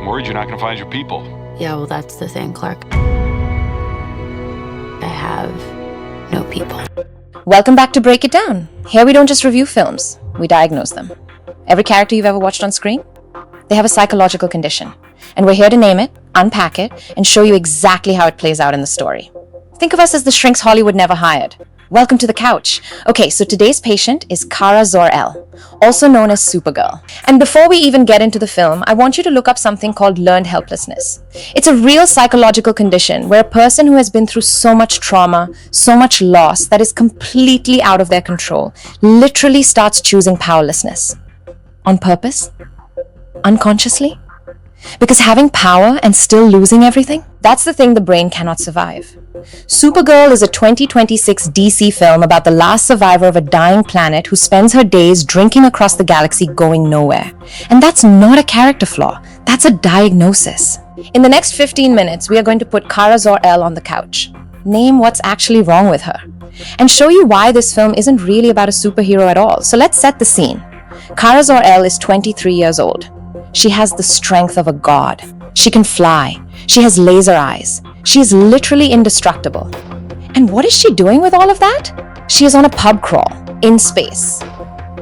I'm worried you're not going to find your people. Yeah, well, that's the thing, Clark. I have no people. Welcome back to Break It Down. Here we don't just review films, we diagnose them. Every character you've ever watched on screen, they have a psychological condition. And we're here to name it, unpack it, and show you exactly how it plays out in the story. Think of us as the shrinks Hollywood never hired. Welcome to the couch. Okay, so today's patient is Kara Zor-El, also known as Supergirl. And before we even get into the film, I want you to look up something called learned helplessness. It's a real psychological condition where a person who has been through so much trauma, so much loss that is completely out of their control, literally starts choosing powerlessness. On purpose? Unconsciously? Because having power and still losing everything, that's the thing the brain cannot survive. Supergirl is a 2026 DC film about the last survivor of a dying planet who spends her days drinking across the galaxy going nowhere. And that's not a character flaw, that's a diagnosis. In the next 15 minutes, we are going to put Kara Zor-El on the couch, name what's actually wrong with her, and show you why this film isn't really about a superhero at all. So let's set the scene. Kara Zor-El is 23 years old. She has the strength of a god. She can fly. She has laser eyes. She is literally indestructible. And what is she doing with all of that? She is on a pub crawl, in space,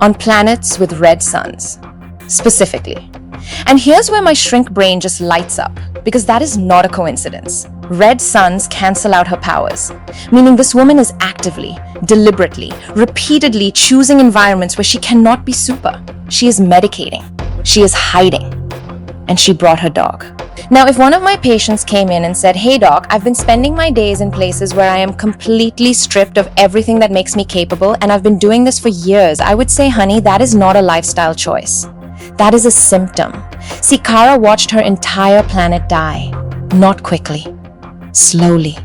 on planets with red suns, specifically. And here's where my shrink brain just lights up, because that is not a coincidence. Red suns cancel out her powers, meaning this woman is actively, deliberately, repeatedly choosing environments where she cannot be super. She is medicating. She is hiding. And she brought her dog. Now, if one of my patients came in and said, "Hey doc, I've been spending my days in places where I am completely stripped of everything that makes me capable, and I've been doing this for years," I would say, honey, that is not a lifestyle choice. That is a symptom. See, Kara watched her entire planet die. Not quickly. Slowly.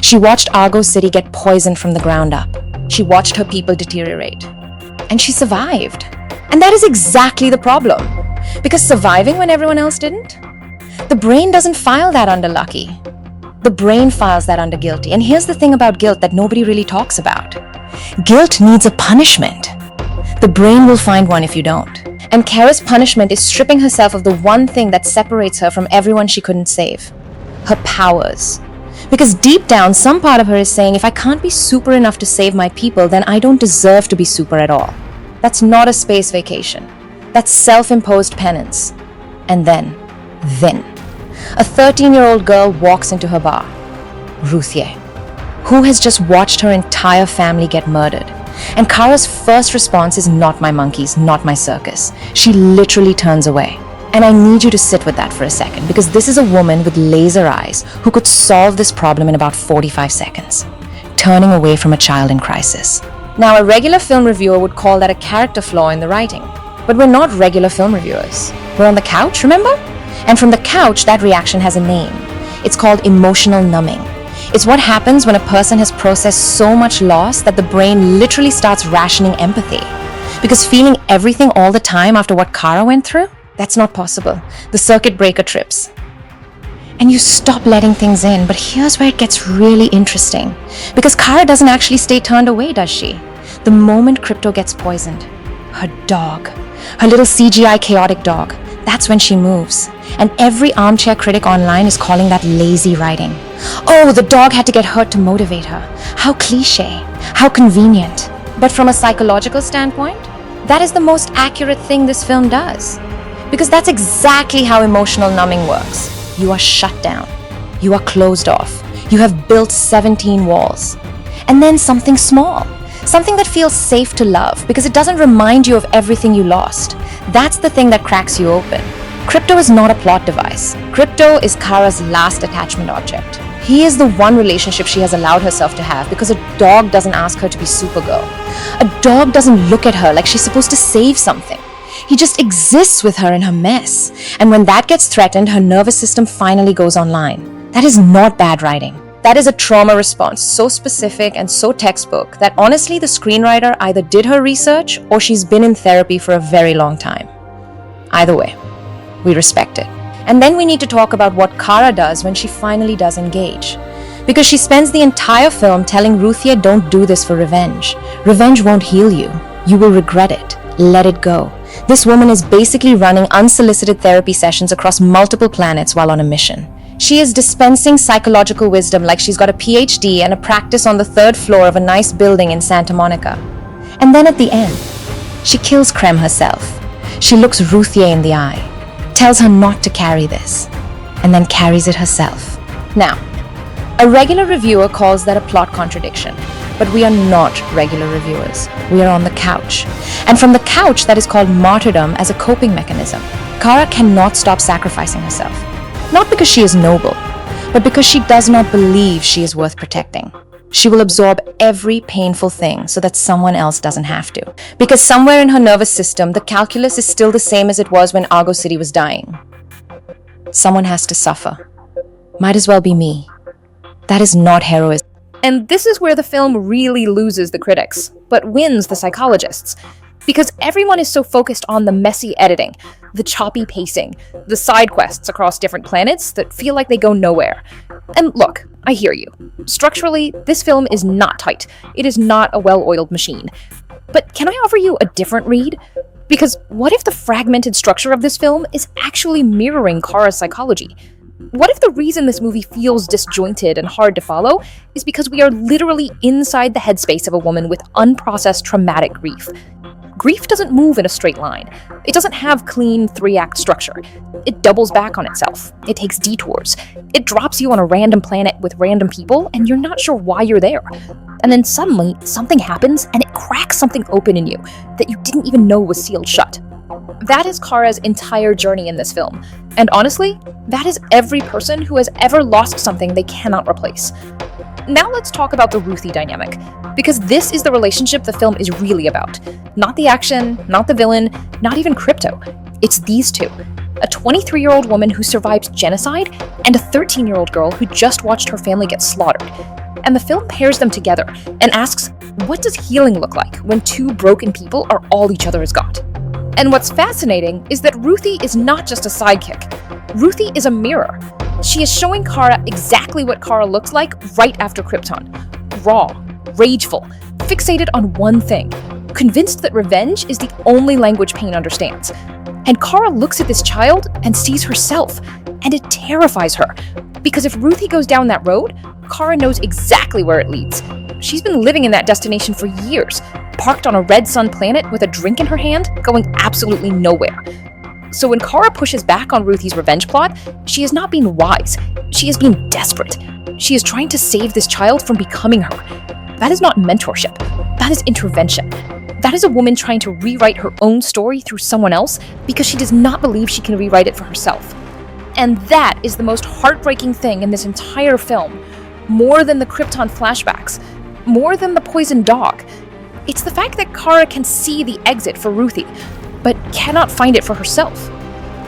She watched Argo City get poisoned from the ground up. She watched her people deteriorate. And she survived. And that is exactly the problem. Because surviving when everyone else didn't? The brain doesn't file that under lucky. The brain files that under guilty. And here's the thing about guilt that nobody really talks about. Guilt needs a punishment. The brain will find one if you don't. And Kara's punishment is stripping herself of the one thing that separates her from everyone she couldn't save. Her powers. Because deep down, some part of her is saying, if I can't be super enough to save my people, then I don't deserve to be super at all. That's not a space vacation. That's self-imposed penance. And then, a 13-year-old girl walks into her bar, Ruthye, who has just watched her entire family get murdered. And Kara's first response is, not my monkeys, not my circus. She literally turns away. And I need you to sit with that for a second, because this is a woman with laser eyes who could solve this problem in about 45 seconds, turning away from a child in crisis. Now, a regular film reviewer would call that a character flaw in the writing. But we're not regular film reviewers. We're on the couch, remember? And from the couch, that reaction has a name. It's called emotional numbing. It's what happens when a person has processed so much loss that the brain literally starts rationing empathy. Because feeling everything all the time after what Kara went through, that's not possible. The circuit breaker trips. And you stop letting things in, but here's where it gets really interesting. Because Kara doesn't actually stay turned away, does she? The moment Krypto gets poisoned, her dog, her little CGI chaotic dog, that's when she moves. And every armchair critic online is calling that lazy writing. Oh, the dog had to get hurt to motivate her. How cliche, how convenient. But from a psychological standpoint, that is the most accurate thing this film does. Because that's exactly how emotional numbing works. You are shut down. You are closed off. You have built 17 walls. And then something small. Something that feels safe to love because it doesn't remind you of everything you lost. That's the thing that cracks you open. Krypto is not a plot device. Krypto is Kara's last attachment object. He is the one relationship she has allowed herself to have because a dog doesn't ask her to be Supergirl. A dog doesn't look at her like she's supposed to save something. He just exists with her in her mess. And when that gets threatened, her nervous system finally goes online. That is not bad writing. That is a trauma response so specific and so textbook that honestly the screenwriter either did her research or she's been in therapy for a very long time. Either way, we respect it. And then we need to talk about what Kara does when she finally does engage. Because she spends the entire film telling Ruthye, don't do this for revenge. Revenge won't heal you. You will regret it. Let it go. This woman is basically running unsolicited therapy sessions across multiple planets while on a mission. She is dispensing psychological wisdom like she's got a PhD and a practice on the 3rd floor of a nice building in Santa Monica. And then at the end, she kills Krem herself. She looks Ruthye in the eye, tells her not to carry this, and then carries it herself. Now, a regular reviewer calls that a plot contradiction, but we are not regular reviewers. We are on the couch. And from the couch, that is called martyrdom as a coping mechanism. Kara cannot stop sacrificing herself. Not because she is noble, but because she does not believe she is worth protecting. She will absorb every painful thing so that someone else doesn't have to. Because somewhere in her nervous system, the calculus is still the same as it was when Argo City was dying. Someone has to suffer. Might as well be me. That is not heroism. And this is where the film really loses the critics, but wins the psychologists. Because everyone is so focused on the messy editing, the choppy pacing, the side quests across different planets that feel like they go nowhere. And look, I hear you. Structurally, this film is not tight. It is not a well-oiled machine. But can I offer you a different read? Because what if the fragmented structure of this film is actually mirroring Kara's psychology? What if the reason this movie feels disjointed and hard to follow is because we are literally inside the headspace of a woman with unprocessed traumatic grief? Grief doesn't move in a straight line. It doesn't have clean 3-act structure. It doubles back on itself. It takes detours. It drops you on a random planet with random people, and you're not sure why you're there. And then suddenly, something happens, and it cracks something open in you that you didn't even know was sealed shut. That is Kara's entire journey in this film. And honestly, that is every person who has ever lost something they cannot replace. Now let's talk about the Ruthye dynamic, because this is the relationship the film is really about. Not the action, not the villain, not even Krypto. It's these two. A 23-year-old woman who survived genocide and a 13-year-old girl who just watched her family get slaughtered. And the film pairs them together and asks, what does healing look like when two broken people are all each other has got? And what's fascinating is that Ruthye is not just a sidekick. Ruthye is a mirror. She is showing Kara exactly what Kara looks like right after Krypton. Raw, rageful, fixated on one thing, convinced that revenge is the only language pain understands. And Kara looks at this child and sees herself, and it terrifies her. Because if Ruthye goes down that road, Kara knows exactly where it leads. She's been living in that destination for years, parked on a red sun planet with a drink in her hand, going absolutely nowhere. So when Kara pushes back on Ruthie's revenge plot, she is not being wise. She is being desperate. She is trying to save this child from becoming her. That is not mentorship. That is intervention. That is a woman trying to rewrite her own story through someone else because she does not believe she can rewrite it for herself. And that is the most heartbreaking thing in this entire film. More than the Krypton flashbacks. More than the poisoned dog. It's the fact that Kara can see the exit for Ruthye, but cannot find it for herself.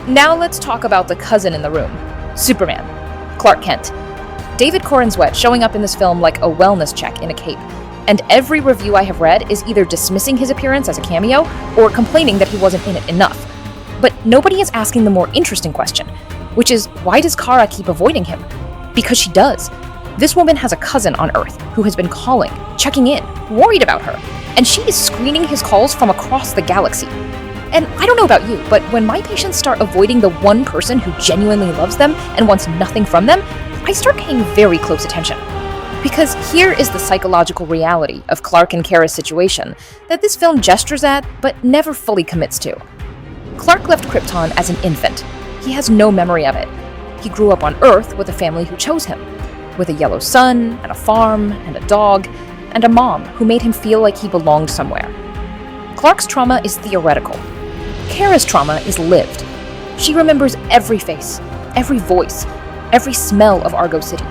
Now let's talk about the cousin in the room. Superman. Clark Kent. David Corenswet showing up in this film like a wellness check in a cape. And every review I have read is either dismissing his appearance as a cameo or complaining that he wasn't in it enough. But nobody is asking the more interesting question, which is, why does Kara keep avoiding him? Because she does. This woman has a cousin on Earth who has been calling, checking in, worried about her, and she is screening his calls from across the galaxy. And I don't know about you, but when my patients start avoiding the one person who genuinely loves them and wants nothing from them, I start paying very close attention. Because here is the psychological reality of Clark and Kara's situation that this film gestures at, but never fully commits to. Clark left Krypton as an infant. He has no memory of it. He grew up on Earth with a family who chose him, with a yellow sun, and a farm, and a dog, and a mom who made him feel like he belonged somewhere. Clark's trauma is theoretical. Kara's trauma is lived. She remembers every face, every voice, every smell of Argo City.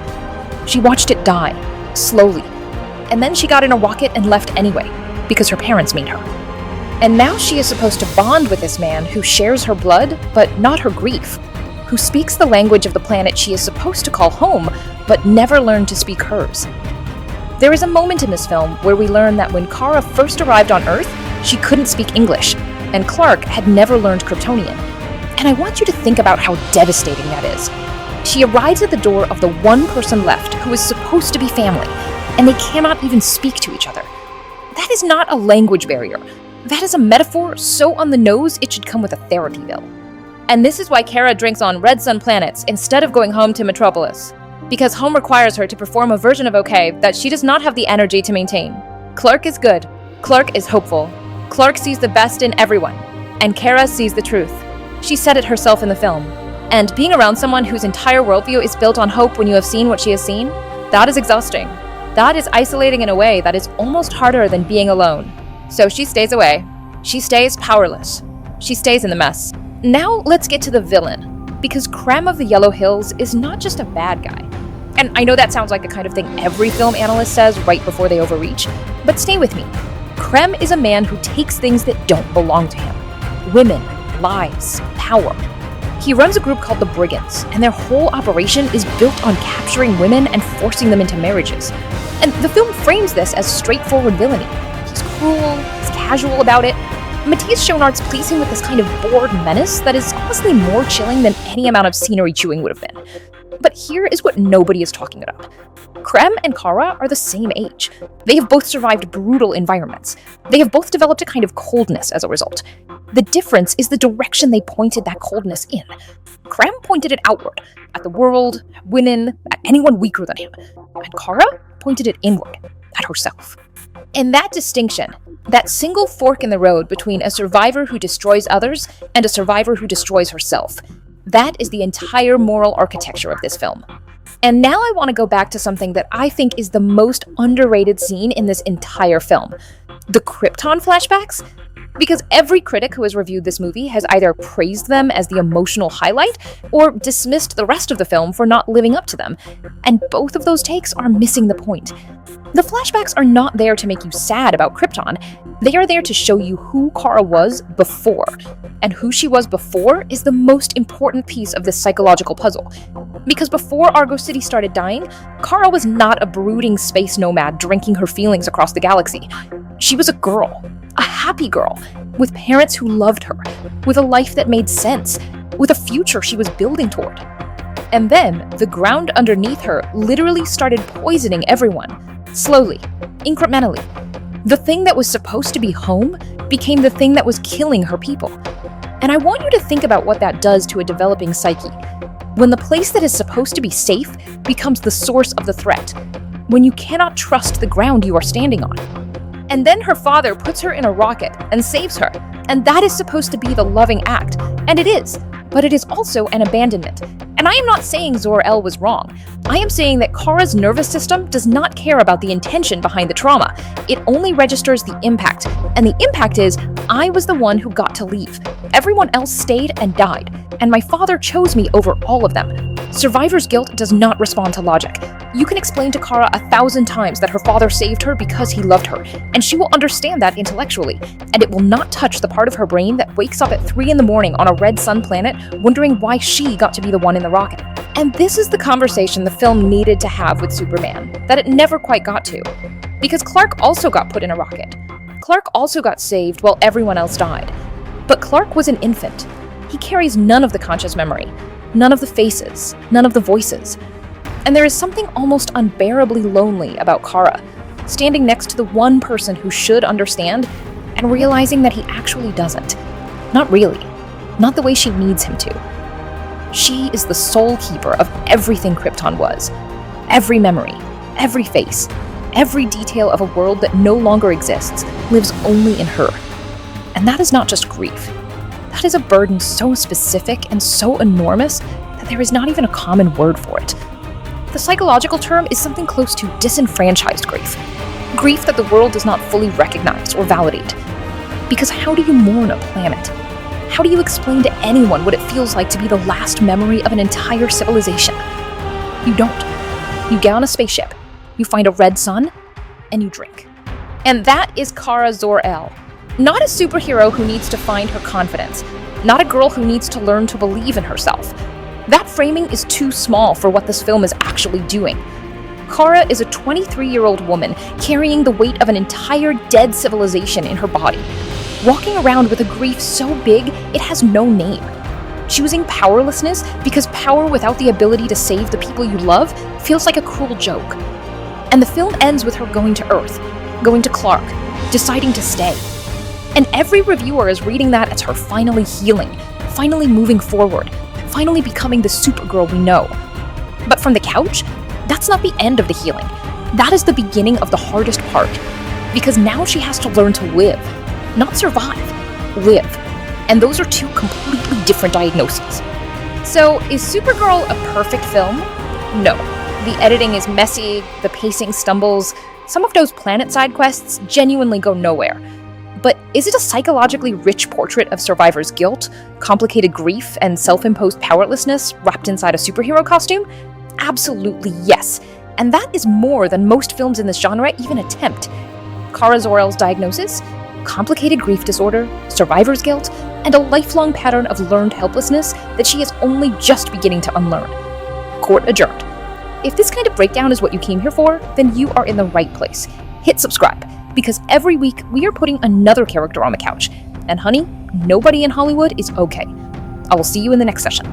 She watched it die, slowly, and then she got in a rocket and left anyway, because her parents made her. And now she is supposed to bond with this man who shares her blood, but not her grief, who speaks the language of the planet she is supposed to call home, but never learned to speak hers. There is a moment in this film where we learn that when Kara first arrived on Earth, she couldn't speak English, and Clark had never learned Kryptonian. And I want you to think about how devastating that is. She arrives at the door of the one person left who is supposed to be family, and they cannot even speak to each other. That is not a language barrier. That is a metaphor so on the nose it should come with a therapy bill. And this is why Kara drinks on Red Sun planets instead of going home to Metropolis. Because home requires her to perform a version of okay that she does not have the energy to maintain. Clark is good. Clark is hopeful. Clark sees the best in everyone. And Kara sees the truth. She said it herself in the film. And being around someone whose entire worldview is built on hope when you have seen what she has seen, that is exhausting. That is isolating in a way that is almost harder than being alone. So she stays away. She stays powerless. She stays in the mess. Now let's get to the villain, because Krem of the Yellow Hills is not just a bad guy. And I know that sounds like the kind of thing every film analyst says right before they overreach, but stay with me. Krem is a man who takes things that don't belong to him. Women, lives, power. He runs a group called the Brigands, and their whole operation is built on capturing women and forcing them into marriages. And the film frames this as straightforward villainy. He's cruel, he's casual about it. Matthias Schoenaerts plays him with this kind of bored menace that is honestly more chilling than any amount of scenery chewing would have been. But here is what nobody is talking about. Krem and Kara are the same age. They have both survived brutal environments. They have both developed a kind of coldness as a result. The difference is the direction they pointed that coldness in. Krem pointed it outward, at the world, at women, at anyone weaker than him. And Kara pointed it inward, at herself. And that distinction, that single fork in the road between a survivor who destroys others and a survivor who destroys herself, that is the entire moral architecture of this film. And now I want to go back to something that I think is the most underrated scene in this entire film. The Krypton flashbacks? Because every critic who has reviewed this movie has either praised them as the emotional highlight or dismissed the rest of the film for not living up to them. And both of those takes are missing the point. The flashbacks are not there to make you sad about Krypton. They are there to show you who Kara was before. And who she was before is the most important piece of this psychological puzzle. Because before Argo City started dying, Kara was not a brooding space nomad drinking her feelings across the galaxy. She was a girl, a happy girl, with parents who loved her, with a life that made sense, with a future she was building toward. And then, the ground underneath her literally started poisoning everyone. Slowly, incrementally. The thing that was supposed to be home became the thing that was killing her people. And I want you to think about what that does to a developing psyche. When the place that is supposed to be safe becomes the source of the threat. When you cannot trust the ground you are standing on. And then her father puts her in a rocket and saves her. And that is supposed to be the loving act. And it is. But it is also an abandonment. And I am not saying Zor-El was wrong. I am saying that Kara's nervous system does not care about the intention behind the trauma. It only registers the impact. And the impact is, I was the one who got to leave. Everyone else stayed and died. And my father chose me over all of them. Survivor's guilt does not respond to logic. You can explain to Kara 1,000 times that her father saved her because he loved her, and she will understand that intellectually, and it will not touch the part of her brain that wakes up at 3 a.m. on a red sun planet wondering why she got to be the one in the rocket. And this is the conversation the film needed to have with Superman, that it never quite got to. Because Clark also got put in a rocket. Clark also got saved while everyone else died. But Clark was an infant. He carries none of the conscious memory, none of the faces, none of the voices. And there is something almost unbearably lonely about Kara, standing next to the one person who should understand, and realizing that he actually doesn't. Not really. Not the way she needs him to. She is the sole keeper of everything Krypton was. Every memory, every face, every detail of a world that no longer exists lives only in her. And that is not just grief. That is a burden so specific and so enormous that there is not even a common word for it. The psychological term is something close to disenfranchised grief. Grief that the world does not fully recognize or validate. Because how do you mourn a planet? How do you explain to anyone what it feels like to be the last memory of an entire civilization? You don't. You get on a spaceship, you find a red sun, and you drink. And that is Kara Zor-El. Not a superhero who needs to find her confidence. Not a girl who needs to learn to believe in herself. That framing is too small for what this film is actually doing. Kara is a 23-year-old woman carrying the weight of an entire dead civilization in her body, walking around with a grief so big it has no name. Choosing powerlessness because power without the ability to save the people you love feels like a cruel joke. And the film ends with her going to Earth, going to Clark, deciding to stay. And every reviewer is reading that as her finally healing, finally moving forward, finally becoming the Supergirl we know. But from the couch, that's not the end of the healing. That is the beginning of the hardest part. Because now she has to learn to live. Not survive. Live. And those are two completely different diagnoses. So, is Supergirl a perfect film? No. The editing is messy, the pacing stumbles, some of those planet side quests genuinely go nowhere. But is it a psychologically rich portrait of survivors' guilt, complicated grief, and self-imposed powerlessness wrapped inside a superhero costume? Absolutely yes. And that is more than most films in this genre even attempt. Kara Zor-El's diagnosis, complicated grief disorder, survivor's guilt, and a lifelong pattern of learned helplessness that she is only just beginning to unlearn. Court adjourned. If this kind of breakdown is what you came here for, then you are in the right place. Hit subscribe, because every week we are putting another character on the couch. And honey, nobody in Hollywood is okay. I will see you in the next session.